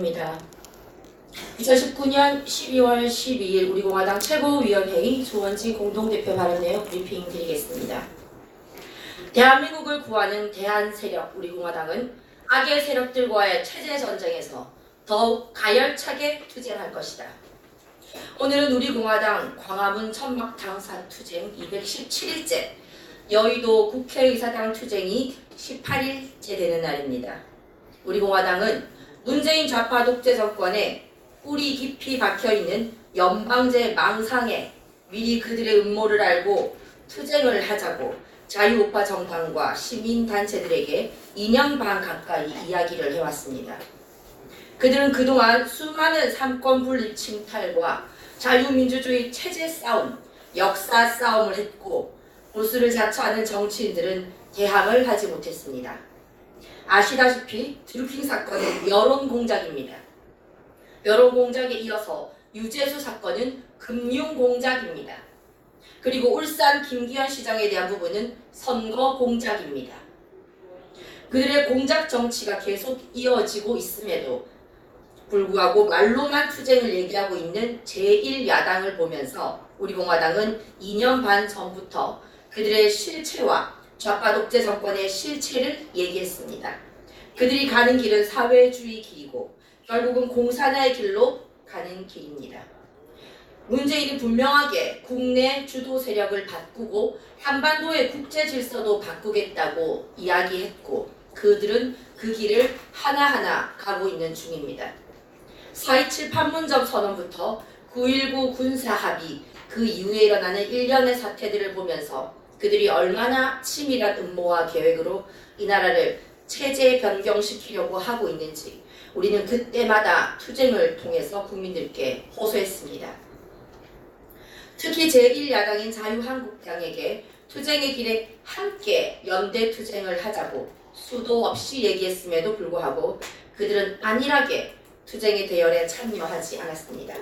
발표입니다. 2019년 12월 12일 우리공화당 최고위원회의 조원진 공동대표 발언 내용 브리핑 드리겠습니다. 대한민국을 구하는 대한세력 우리공화당은 악의 세력들과의 체제 전쟁에서 더욱 가열차게 투쟁할 것이다. 오늘은 우리공화당 광화문 천막당사 투쟁 217일째, 여의도 국회의사당 투쟁이 18일째 되는 날입니다. 우리공화당은 문재인 좌파 독재 정권에 뿌리 깊이 박혀있는 연방제 망상에 미리 그들의 음모를 알고 투쟁을 하자고 자유우파 정당과 시민단체들에게 2년 반 가까이 이야기를 해왔습니다. 그들은 그동안 수많은 삼권 분립 침탈과 자유민주주의 체제 싸움, 역사 싸움을 했고 보수를 자처하는 정치인들은 대항을 하지 못했습니다. 아시다시피 드루킹 사건은 여론 공작입니다. 여론 공작에 이어서 유재수 사건은 금융 공작입니다. 그리고 울산 김기현 시장에 대한 부분은 선거 공작입니다. 그들의 공작 정치가 계속 이어지고 있음에도 불구하고 말로만 투쟁을 얘기하고 있는 제1야당을 보면서 우리공화당은 2년 반 전부터 그들의 실체와 좌파 독재 정권의 실체를 얘기했습니다. 그들이 가는 길은 사회주의 길이고 결국은 공산화의 길로 가는 길입니다. 문재인이 분명하게 국내 주도 세력을 바꾸고 한반도의 국제 질서도 바꾸겠다고 이야기했고 그들은 그 길을 하나하나 가고 있는 중입니다. 4.27 판문점 선언부터 9.19 군사 합의, 그 이후에 일어나는 일련의 사태들을 보면서 그들이 얼마나 치밀한 음모와 계획으로 이 나라를 체제 변경시키려고 하고 있는지 우리는 그때마다 투쟁을 통해서 국민들께 호소했습니다. 특히 제1야당인 자유한국당에게 투쟁의 길에 함께 연대 투쟁을 하자고 수도 없이 얘기했음에도 불구하고 그들은 안일하게 투쟁의 대열에 참여하지 않았습니다.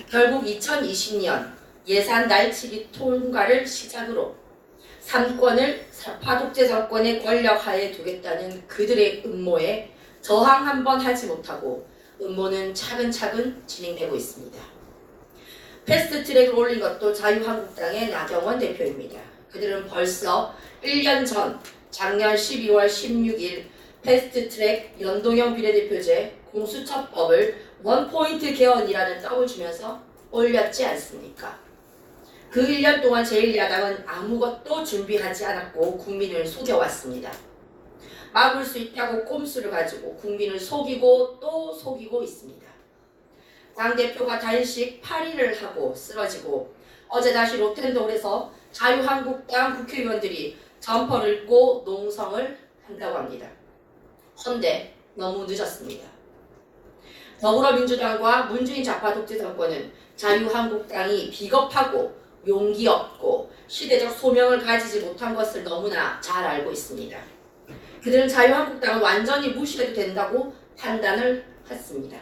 결국 2020년 예산 날치기 통과를 시작으로 3권을 파독재 정권의 권력하에 두겠다는 그들의 음모에 저항 한번 하지 못하고 음모는 차근차근 진행되고 있습니다. 패스트트랙을 올린 것도 자유한국당의 나경원 대표입니다. 그들은 벌써 1년 전 작년 12월 16일 패스트트랙 연동형 비례대표제 공수처법을 원포인트 개헌이라는 떡을 주면서 올렸지 않습니까? 그 1년 동안 제1야당은 아무것도 준비하지 않았고 국민을 속여왔습니다. 막을 수 있다고 꼼수를 가지고 국민을 속이고 또 속이고 있습니다. 당대표가 단식 8일을 하고 쓰러지고 어제 다시 로텐더홀에서 자유한국당 국회의원들이 점퍼를 입고 농성을 한다고 합니다. 헌데 너무 늦었습니다. 더불어민주당과 문재인 좌파 독재 정권은 자유한국당이 비겁하고 용기 없고 시대적 소명을 가지지 못한 것을 너무나 잘 알고 있습니다. 그들은 자유한국당을 완전히 무시해도 된다고 판단을 했습니다.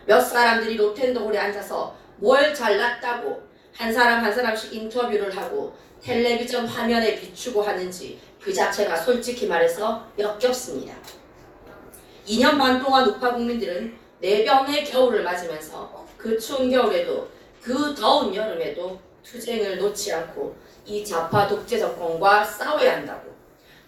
몇 사람들이 로텐더홀에 앉아서 뭘 잘났다고 한 사람 한 사람씩 인터뷰를 하고 텔레비전 화면에 비추고 하는지 그 자체가 솔직히 말해서 역겹습니다. 2년 반 동안 우파 국민들은 내병의 겨울을 맞으면서 그 추운 겨울에도 그 더운 여름에도 투쟁을 놓지 않고 이 좌파 독재 정권과 싸워야 한다고,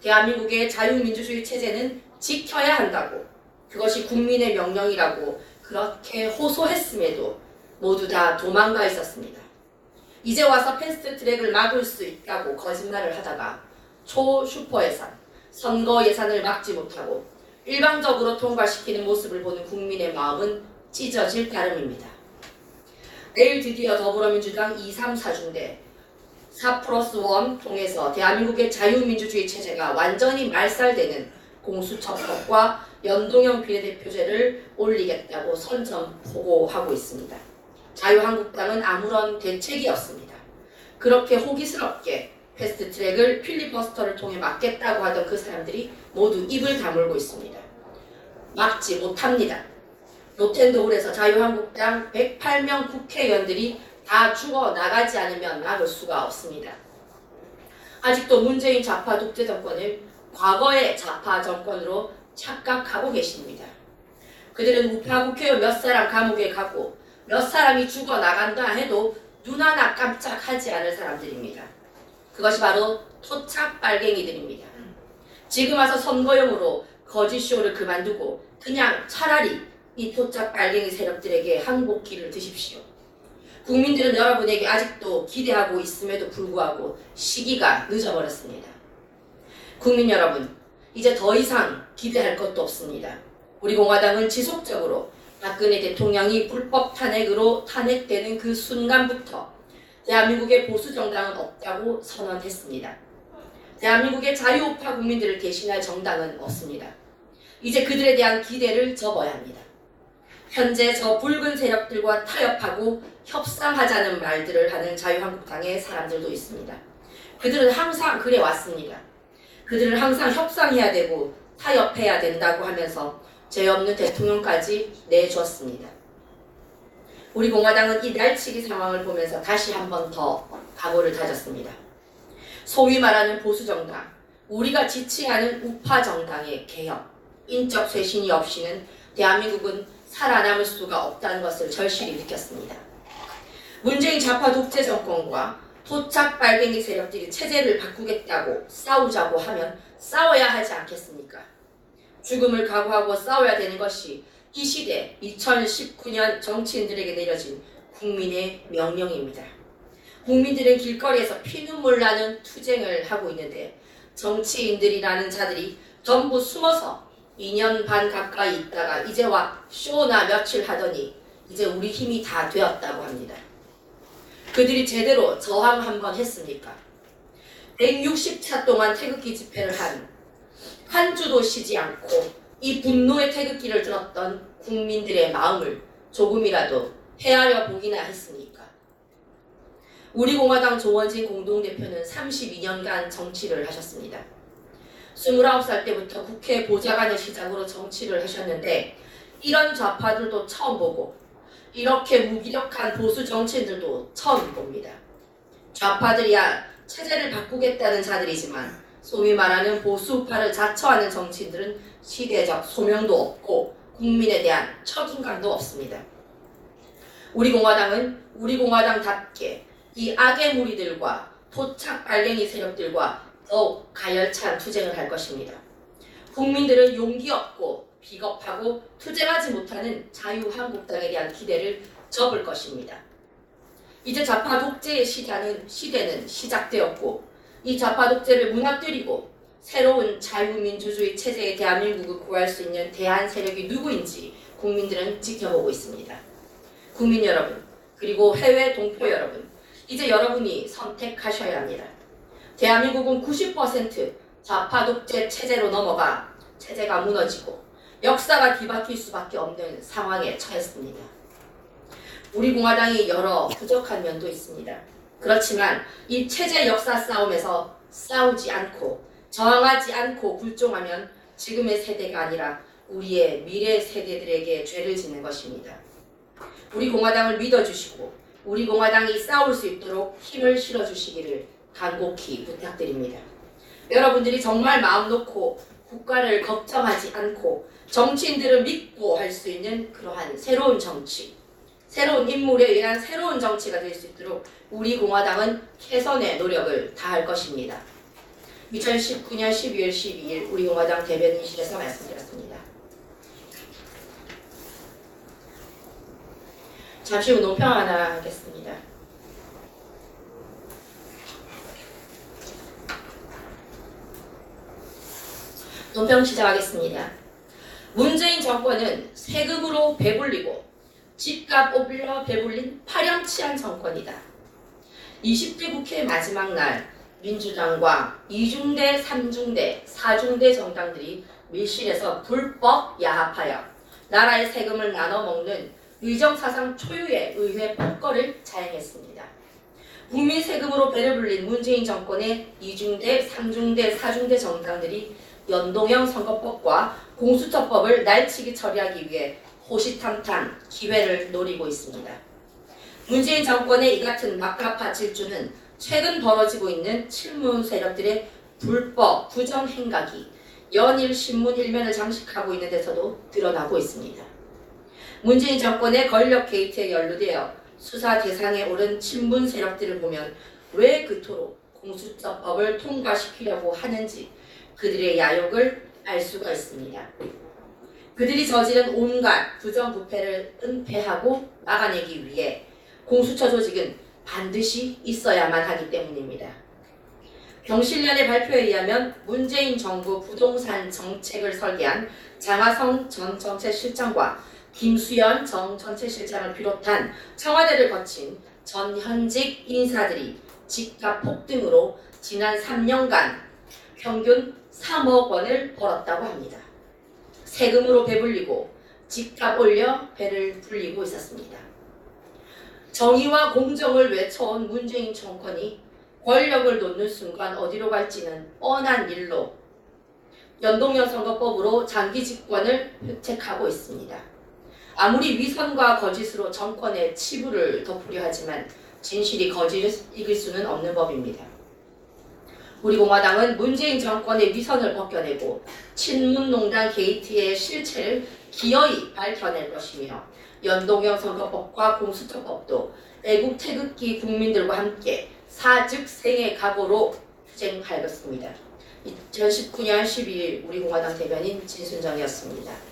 대한민국의 자유민주주의 체제는 지켜야 한다고, 그것이 국민의 명령이라고 그렇게 호소했음에도 모두 다 도망가 있었습니다. 이제 와서 패스트트랙을 막을 수 있다고 거짓말을 하다가 초슈퍼 예산, 선거 예산을 막지 못하고 일방적으로 통과시키는 모습을 보는 국민의 마음은 찢어질 따름입니다. 내일 드디어 더불어민주당 2, 3, 4중대 4+1 통해서 대한민국의 자유민주주의 체제가 완전히 말살되는 공수처법과 연동형 비례대표제를 올리겠다고 선전포고하고 있습니다. 자유한국당은 아무런 대책이 없습니다. 그렇게 호기스럽게 패스트트랙을 필리버스터를 통해 막겠다고 하던 그 사람들이 모두 입을 다물고 있습니다. 막지 못합니다. 로텐더홀에서 자유한국당 108명 국회의원들이 다 죽어 나가지 않으면 막을 수가 없습니다. 아직도 문재인 좌파 독재 정권을 과거의 좌파 정권으로 착각하고 계십니다. 그들은 우파 국회의원 몇 사람 감옥에 가고 몇 사람이 죽어나간다 해도 눈 하나 깜짝하지 않을 사람들입니다. 그것이 바로 토착 빨갱이들입니다. 지금 와서 선거용으로 거짓쇼를 그만두고 그냥 차라리 이 토착 빨갱이 세력들에게 항복기를 드십시오. 국민들은 여러분에게 아직도 기대하고 있음에도 불구하고 시기가 늦어버렸습니다. 국민 여러분, 이제 더 이상 기대할 것도 없습니다. 우리 공화당은 지속적으로 박근혜 대통령이 불법 탄핵으로 탄핵되는 그 순간부터 대한민국의 보수 정당은 없다고 선언했습니다. 대한민국의 자유우파 국민들을 대신할 정당은 없습니다. 이제 그들에 대한 기대를 접어야 합니다. 현재 저 붉은 세력들과 타협하고 협상하자는 말들을 하는 자유한국당의 사람들도 있습니다. 그들은 항상 그래 왔습니다. 그들은 항상 협상해야 되고 타협해야 된다고 하면서 죄 없는 대통령까지 내줬습니다. 우리 공화당은 이 날치기 상황을 보면서 다시 한 번 더 각오를 다졌습니다. 소위 말하는 보수정당, 우리가 지칭하는 우파정당의 개혁, 인적 쇄신이 없이는 대한민국은 살아남을 수가 없다는 것을 절실히 느꼈습니다. 문재인 좌파 독재 정권과 토착 빨갱이 세력들이 체제를 바꾸겠다고 싸우자고 하면 싸워야 하지 않겠습니까? 죽음을 각오하고 싸워야 되는 것이 이 시대 2019년 정치인들에게 내려진 국민의 명령입니다. 국민들은 길거리에서 피눈물 나는 투쟁을 하고 있는데 정치인들이라는 자들이 전부 숨어서 2년 반 가까이 있다가 이제 와 쇼나 며칠 하더니 이제 우리 힘이 다 되었다고 합니다. 그들이 제대로 저항 한번 했습니까? 160차 동안 태극기 집회를 한 주도 쉬지 않고 이 분노의 태극기를 들었던 국민들의 마음을 조금이라도 헤아려 보기나 했습니까? 우리 공화당 조원진 공동대표는 32년간 정치를 하셨습니다. 29살 때부터 국회 보좌관을 시작으로 정치를 하셨는데 이런 좌파들도 처음 보고 이렇게 무기력한 보수 정치인들도 처음 봅니다. 좌파들이야 체제를 바꾸겠다는 자들이지만 소위 말하는 보수우파를 자처하는 정치인들은 시대적 소명도 없고 국민에 대한 책임감도 없습니다. 우리 공화당은 우리 공화당답게 이 악의 무리들과 토착 빨갱이 세력들과 더욱 가열찬 투쟁을 할 것입니다. 국민들은 용기 없고 비겁하고 투쟁하지 못하는 자유한국당에 대한 기대를 접을 것입니다. 이제 좌파 독재의 시대는 시작되었고 이 좌파 독재를 무너뜨리고 새로운 자유민주주의 체제의 대한민국을 구할 수 있는 대한 세력이 누구인지 국민들은 지켜보고 있습니다. 국민 여러분, 그리고 해외 동포 여러분, 이제 여러분이 선택하셔야 합니다. 대한민국은 90% 좌파 독재 체제로 넘어가 체제가 무너지고 역사가 뒤바뀔 수밖에 없는 상황에 처했습니다. 우리 공화당이 여러 부족한 면도 있습니다. 그렇지만 이 체제 역사 싸움에서 싸우지 않고 저항하지 않고 굴종하면 지금의 세대가 아니라 우리의 미래 세대들에게 죄를 짓는 것입니다. 우리 공화당을 믿어주시고 우리 공화당이 싸울 수 있도록 힘을 실어주시기를 간곡히 부탁드립니다. 여러분들이 정말 마음 놓고 국가를 걱정하지 않고 정치인들을 믿고 할 수 있는 그러한 새로운 정치, 새로운 인물에 의한 새로운 정치가 될 수 있도록 우리 공화당은 최선의 노력을 다할 것입니다. 2019년 12월 12일 우리 공화당 대변인실에서 말씀드렸습니다. 잠시 후 논평 하나 하겠습니다. 논평 시작하겠습니다. 문재인 정권은 세금으로 배불리고 집값 오빌러 배불린 파렴치한 정권이다. 20대 국회 마지막 날 민주당과 2중대, 3중대, 4중대 정당들이 밀실에서 불법 야합하여 나라의 세금을 나눠 먹는 의정사상 초유의 의회 폭거를 자행했습니다. 국민 세금으로 배를 불린 문재인 정권의 2중대, 3중대, 4중대 정당들이 연동형 선거법과 공수처법을 날치기 처리하기 위해 호시탐탐 기회를 노리고 있습니다. 문재인 정권의 이 같은 막가파 질주는 최근 벌어지고 있는 친문 세력들의 불법 부정 행각이 연일 신문 일면을 장식하고 있는 데서도 드러나고 있습니다. 문재인 정권의 권력 게이트에 연루되어 수사 대상에 오른 친문 세력들을 보면 왜 그토록 공수처법을 통과시키려고 하는지 그들의 야욕을 알 수가 있습니다. 그들이 저지른 온갖 부정부패를 은폐하고 막아내기 위해 공수처 조직은 반드시 있어야만 하기 때문입니다. 경실련의 발표에 의하면 문재인 정부 부동산 정책을 설계한 장하성 전 정책실장과 김수현 전 정책실장을 비롯한 청와대를 거친 전현직 인사들이 집값 폭등으로 지난 3년간 평균 3억 원을 벌었다고 합니다. 세금으로 배불리고 집값 올려 배를 불리고 있었습니다. 정의와 공정을 외쳐온 문재인 정권이 권력을 놓는 순간 어디로 갈지는 뻔한 일로 연동형 선거법으로 장기 집권을 획책하고 있습니다. 아무리 위선과 거짓으로 정권의 치부를 덮으려 하지만 진실이 거짓을 이길 수는 없는 법입니다. 우리 공화당은 문재인 정권의 위선을 벗겨내고 친문농단 게이트의 실체를 기어이 밝혀낼 것이며 연동형 선거법과 공수처법도 애국 태극기 국민들과 함께 사즉생의 각오로 투쟁하였습니다. 2019년 12일 우리 공화당 대변인 진순정이었습니다.